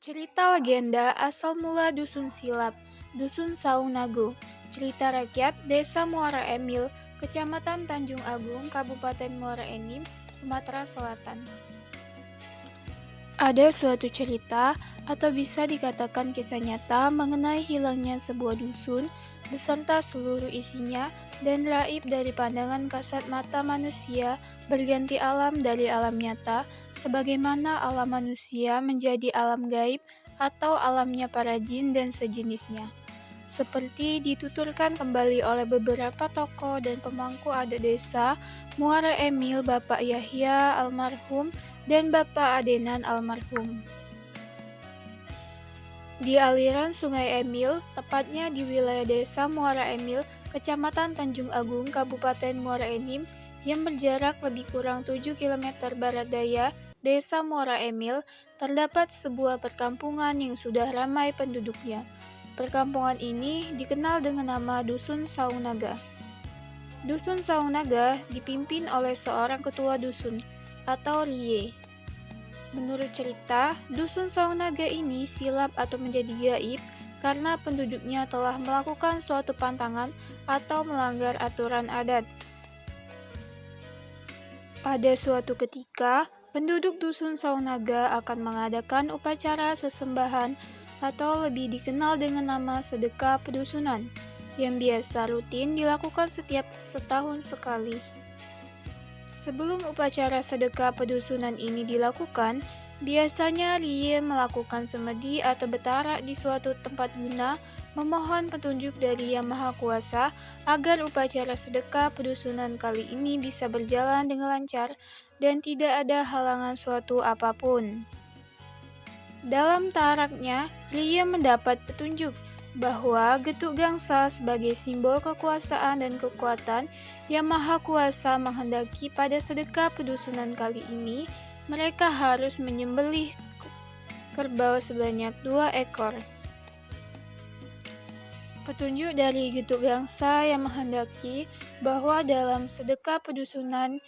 Cerita legenda asal mula Dusun Silap, Dusun Saung Nago. Cerita rakyat Desa Muara Emil, Kecamatan Tanjung Agung, Kabupaten Muara Enim, Sumatera Selatan. Ada suatu cerita atau bisa dikatakan kisah nyata mengenai hilangnya sebuah dusun beserta seluruh isinya dan raib dari pandangan kasat mata manusia berganti alam dari alam nyata sebagaimana alam manusia menjadi alam gaib atau alamnya para jin dan sejenisnya. Seperti dituturkan kembali oleh beberapa tokoh dan pemangku adat desa Muara Emil, Bapak Yahya almarhum dan Bapak Adenan almarhum. Di aliran Sungai Emil, tepatnya di wilayah desa Muara Emil, Kecamatan Tanjung Agung, Kabupaten Muara Enim, yang berjarak lebih kurang 7 km barat daya desa Muara Emil, terdapat sebuah perkampungan yang sudah ramai penduduknya. Perkampungan ini dikenal dengan nama Dusun Saung Naga. Dusun Saung Naga dipimpin oleh seorang ketua dusun, atau Rie. Menurut cerita, Dusun Saung Naga ini silap atau menjadi gaib karena penduduknya telah melakukan suatu pantangan atau melanggar aturan adat. Pada suatu ketika, penduduk Dusun Saung Naga akan mengadakan upacara sesembahan atau lebih dikenal dengan nama sedekah pedusunan, yang biasa rutin dilakukan setiap setahun sekali. Sebelum upacara sedekah pedusunan ini dilakukan, biasanya Rie melakukan semedi atau betara di suatu tempat guna memohon petunjuk dari Yang Maha Kuasa agar upacara sedekah pedusunan kali ini bisa berjalan dengan lancar dan tidak ada halangan suatu apapun. Dalam taraknya, Rie mendapat petunjuk bahwa getuk gangsa sebagai simbol kekuasaan dan kekuatan Yang Maha Kuasa menghendaki pada sedekah pedusunan kali ini, mereka harus menyembelih kerbau sebanyak 2 ekor. Petunjuk dari getuk gangsa yang menghendaki bahwa dalam sedekah pedusunan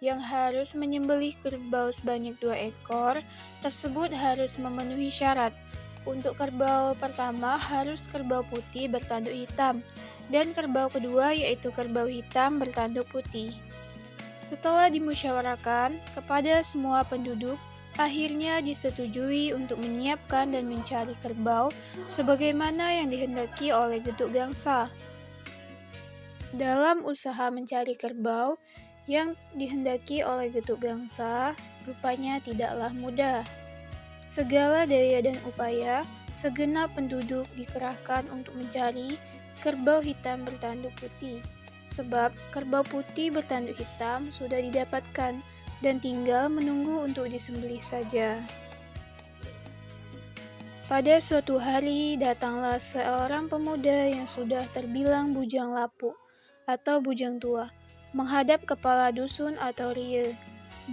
yang harus menyembelih kerbau sebanyak 2 ekor tersebut harus memenuhi syarat. Untuk kerbau pertama harus kerbau putih bertanduk hitam, dan kerbau kedua yaitu kerbau hitam bertanduk putih. Setelah dimusyawarahkan kepada semua penduduk, akhirnya disetujui untuk menyiapkan dan mencari kerbau sebagaimana yang dihendaki oleh getuk gangsa. Dalam usaha mencari kerbau yang dihendaki oleh getuk gangsa, rupanya tidaklah mudah. Segala daya dan upaya, segenap penduduk dikerahkan untuk mencari kerbau hitam bertanduk putih. Sebab kerbau putih bertanduk hitam sudah didapatkan dan tinggal menunggu untuk disembelih saja. Pada suatu hari datanglah seorang pemuda yang sudah terbilang bujang lapuk atau bujang tua menghadap kepala dusun atau Rie,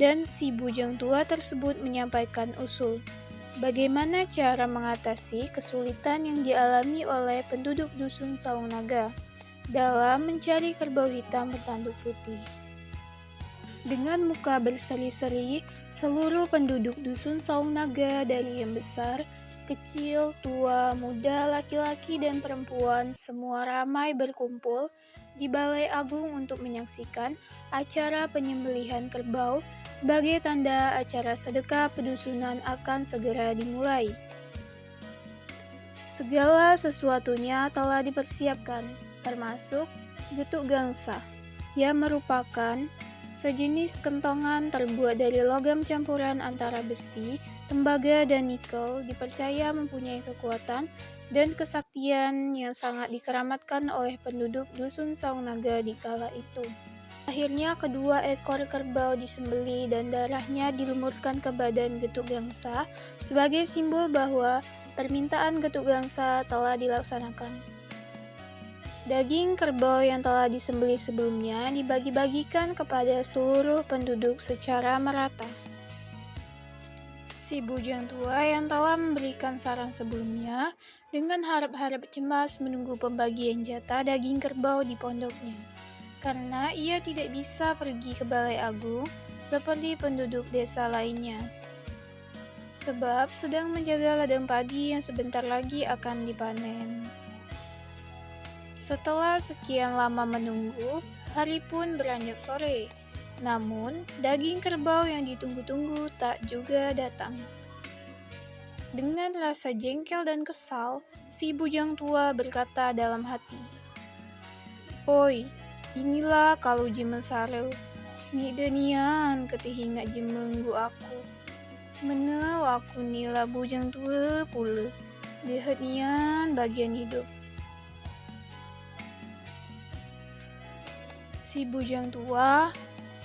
dan si bujang tua tersebut menyampaikan usul bagaimana cara mengatasi kesulitan yang dialami oleh penduduk Dusun Saung Naga dalam mencari kerbau hitam bertanduk putih. Dengan muka berseri-seri, seluruh penduduk Dusun Saung Naga dari yang besar, kecil, tua, muda, laki-laki, dan perempuan semua ramai berkumpul di Balai Agung untuk menyaksikan acara penyembelihan kerbau sebagai tanda acara sedekah pedusunan akan segera dimulai. Segala sesuatunya telah dipersiapkan, termasuk getuk gangsa, yang merupakan sejenis kentongan terbuat dari logam campuran antara besi, tembaga, dan nikel, dipercaya mempunyai kekuatan dan kesaktian yang sangat dikeramatkan oleh penduduk Dusun Saung Naga di kala itu. Akhirnya kedua ekor kerbau disembelih dan darahnya dilumurkan ke badan getuk gangsa sebagai simbol bahwa permintaan getuk gangsa telah dilaksanakan. Daging kerbau yang telah disembelih sebelumnya dibagi-bagikan kepada seluruh penduduk secara merata. Si bujang tua yang telah memberikan saran sebelumnya dengan harap-harap cemas menunggu pembagian jatah daging kerbau di pondoknya, karena ia tidak bisa pergi ke Balai Agung seperti penduduk desa lainnya. sebab sedang menjaga ladang padi yang sebentar lagi akan dipanen. Setelah sekian lama menunggu, hari pun beranjak sore. Namun, daging kerbau yang ditunggu-tunggu tak juga datang. Dengan rasa jengkel dan kesal, si bujang tua berkata dalam hati, "Oi, inilah kalau jeme sareu. Ni denian ketihinga jemenggu aku. Meneu aku nila bujang tua pula. Dehet nian bagian hidup." Si bujang tua,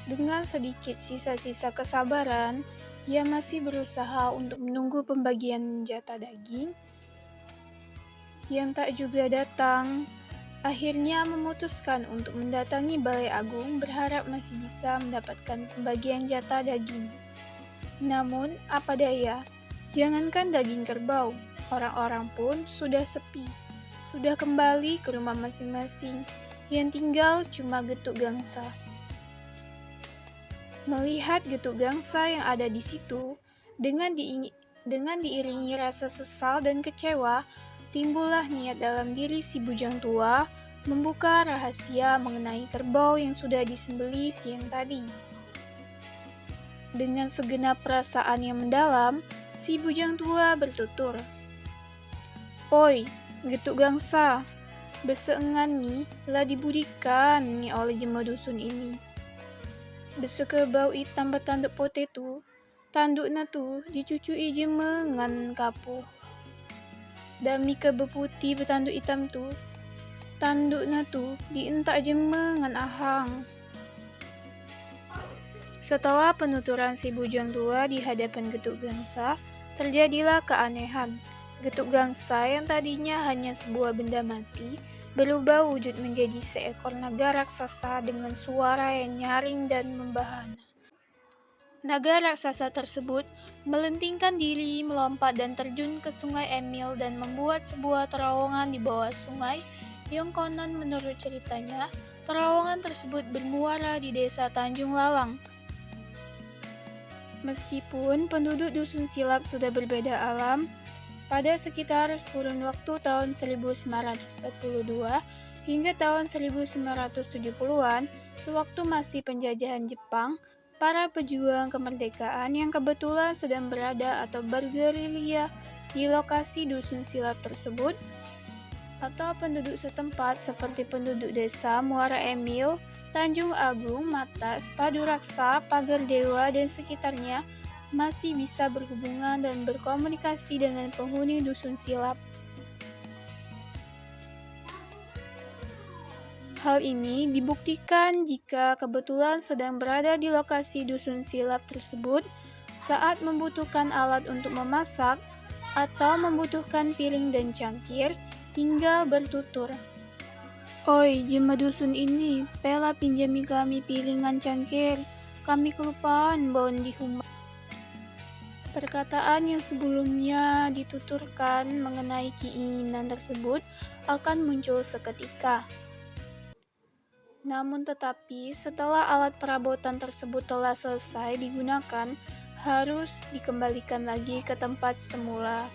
dengan sedikit sisa-sisa kesabaran, ia masih berusaha untuk menunggu pembagian jatah daging yang tak juga datang. Akhirnya memutuskan untuk mendatangi Balai Agung berharap masih bisa mendapatkan pembagian jatah daging. Namun, apa daya, jangankan daging kerbau, orang-orang pun sudah sepi, sudah kembali ke rumah masing-masing, yang tinggal cuma getuk gangsa. Melihat getuk gangsa yang ada di situ, dengan diiringi rasa sesal dan kecewa, timbullah niat dalam diri si bujang tua membuka rahasia mengenai kerbau yang sudah disembelih siang tadi. Dengan segenap perasaan yang mendalam, si bujang tua bertutur, "Oi, getuk gangsa, beseengan ni lah dibudikan ni oleh jema dusun ini. Bese kerbau hitam bertanduk pote tu, tandukna tu dicucui jema ngan kapuh. Dan mi kerbau putih bertanduk hitam tu, tandukna tu dientak jema ngan ahang." Setelah penuturan si bujang tua di hadapan getuk gangsa, terjadilah keanehan. Getuk gangsa yang tadinya hanya sebuah benda mati, berubah wujud menjadi seekor naga raksasa dengan suara yang nyaring dan membahana. Naga raksasa tersebut melentingkan diri, melompat dan terjun ke Sungai Emil dan membuat sebuah terowongan di bawah sungai yang konon menurut ceritanya, terowongan tersebut bermuara di desa Tanjung Lalang. Meskipun penduduk dusun Silap sudah berbeda alam, pada sekitar kurun waktu tahun 1942 hingga tahun 1970-an, sewaktu masih penjajahan Jepang, para pejuang kemerdekaan yang kebetulan sedang berada atau bergerilya di lokasi dusun Silap tersebut, atau penduduk setempat seperti penduduk desa Muara Emil, Tanjung Agung, Matas, Paduraksa, Pagar Dewa, dan sekitarnya masih bisa berhubungan dan berkomunikasi dengan penghuni dusun Silap. Hal ini dibuktikan jika kebetulan sedang berada di lokasi dusun Silap tersebut saat membutuhkan alat untuk memasak atau membutuhkan piring dan cangkir, tinggal bertutur, "Oi, jema dusun ini, pela pinjami kami piringan cangkir, kami kelupaan bawan di rumah." Perkataan yang sebelumnya dituturkan mengenai keinginan tersebut akan muncul seketika. Namun tetapi setelah alat perabotan tersebut telah selesai digunakan, harus dikembalikan lagi ke tempat semula.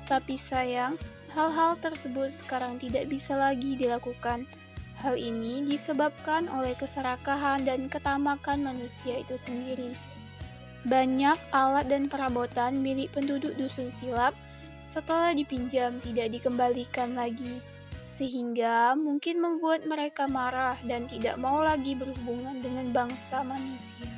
Tapi sayang, hal-hal tersebut sekarang tidak bisa lagi dilakukan. Hal ini disebabkan oleh keserakahan dan ketamakan manusia itu sendiri. Banyak alat dan perabotan milik penduduk dusun Silap setelah dipinjam tidak dikembalikan lagi, sehingga mungkin membuat mereka marah dan tidak mau lagi berhubungan dengan bangsa manusia.